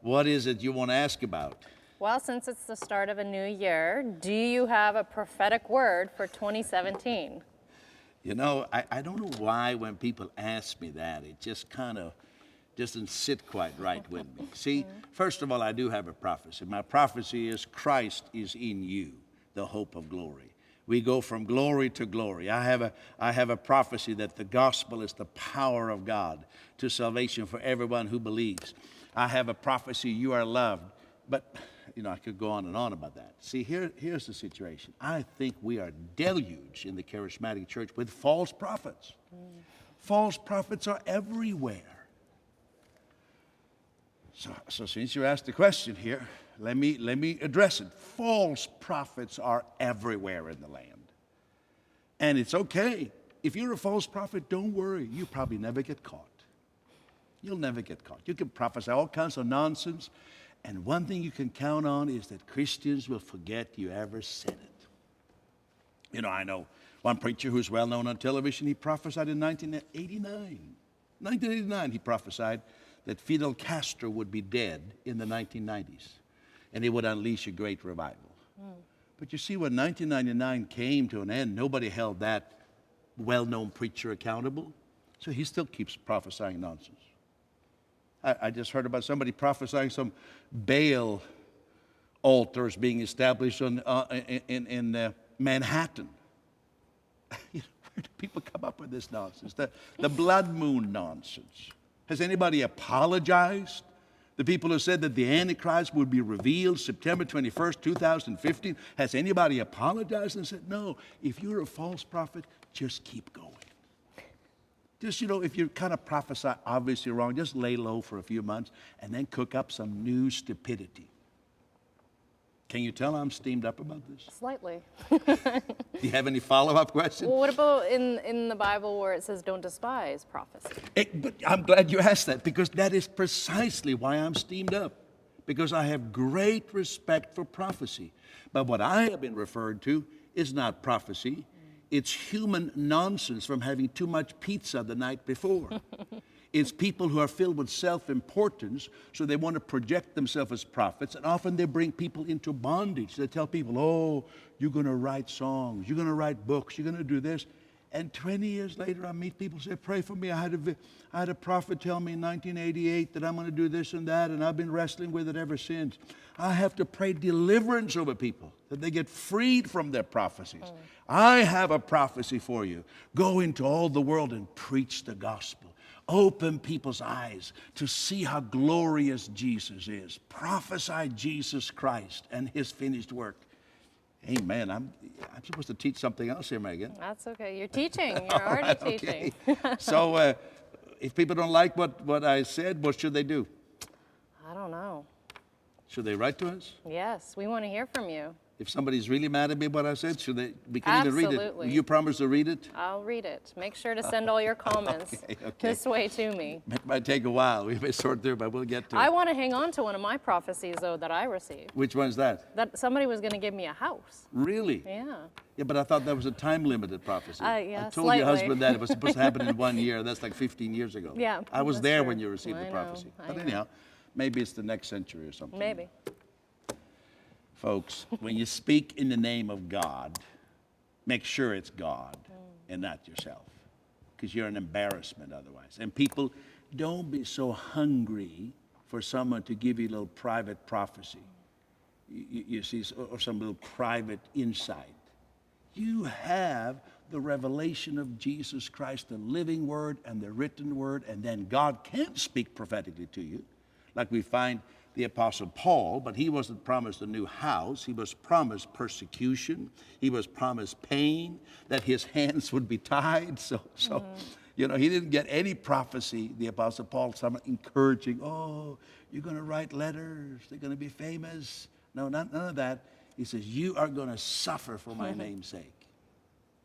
What is it you want to ask about? Well, since it's the start of a new year, do you have a prophetic word for 2017? You know, I don't know why when people ask me that, it just kind of doesn't sit quite right with me. See, first of all, I do have a prophecy. My prophecy is Christ is in you, the hope of glory. We go from glory to glory. I have a prophecy that the gospel is the power of God to salvation for everyone who believes. I have a prophecy, you are loved. But, you know, I could go on and on about that. See, here's the situation. I think we are deluged in the charismatic church with false prophets. False prophets are everywhere. So since you asked the question here, let me address it. False prophets are everywhere in the land. And it's okay. If you're a false prophet, don't worry. You probably never get caught. You'll never get caught. You can prophesy all kinds of nonsense. And one thing you can count on is that Christians will forget you ever said it. You know, I know one preacher who's well known on television, he prophesied in 1989. 1989, he prophesied that Fidel Castro would be dead in the 1990s, and he would unleash a great revival. But you see, when 1999 came to an end, nobody held that well-known preacher accountable, so he still keeps prophesying nonsense. I just heard about somebody prophesying some Baal altars being established in Manhattan. You know, where do people come up with this nonsense? The blood moon nonsense. Has anybody apologized? The people who said that the Antichrist would be revealed September 21st, 2015, has anybody apologized and said, no, if you're a false prophet, just keep going. Just, you know, if you kind of prophesy obviously wrong, just lay low for a few months and then cook up some new stupidity. Can you tell I'm steamed up about this? Slightly. Do you have any follow-up questions? Well, what about in the Bible where it says don't despise prophecy? But I'm glad you asked that, because that is precisely why I'm steamed up. Because I have great respect for prophecy. But what I have been referred to is not prophecy. It's human nonsense from having too much pizza the night before. It's people who are filled with self-importance, so they want to project themselves as prophets, and often they bring people into bondage. They tell people, oh, you're going to write songs, you're going to write books, you're going to do this. And 20 years later, I meet people say, pray for me. I had a prophet tell me in 1988 that I'm going to do this and that, and I've been wrestling with it ever since. I have to pray deliverance over people, that they get freed from their prophecies. I have a prophecy for you. Go into all the world and preach the gospel. Open people's eyes to see how glorious Jesus is. Prophesy Jesus Christ and his finished work. Amen. I'm supposed to teach something else here, Megan. That's okay. You're teaching. You're already teaching. Okay. So if people don't like what I said, what should they do? I don't know. Should they write to us? Yes, we want to hear from you. If somebody's really mad at me what I said, we can even read it. Absolutely. Will you promise to read it? I'll read it. Make sure to send all your comments Okay. this way to me. It might take a while. We may sort through, but we'll get to it. I want to hang on to one of my prophecies, though, that I received. Which one's that? That somebody was going to give me a house. Really? Yeah. Yeah, but I thought that was a time-limited prophecy. Yeah, I told slightly. your husband that it was supposed to happen in 1 year. That's like 15 years ago. Yeah, I was that's there true. when you received the I know, prophecy. I But know. anyhow, maybe it's the next century or something. Maybe. Folks, when you speak in the name of God, make sure it's God and not yourself, because you're an embarrassment otherwise. And people, don't be so hungry for someone to give you a little private prophecy, you see, or some little private insight. You have the revelation of Jesus Christ, the living word and the written word, and then God can speak prophetically to you, like we find the Apostle Paul, but he wasn't promised a new house. He was promised persecution. He was promised pain, that his hands would be tied. So you know, he didn't get any prophecy, the Apostle Paul, some encouraging, oh, you're going to write letters, they're going to be famous. No, none of that. He says, you are going to suffer for my name's sake.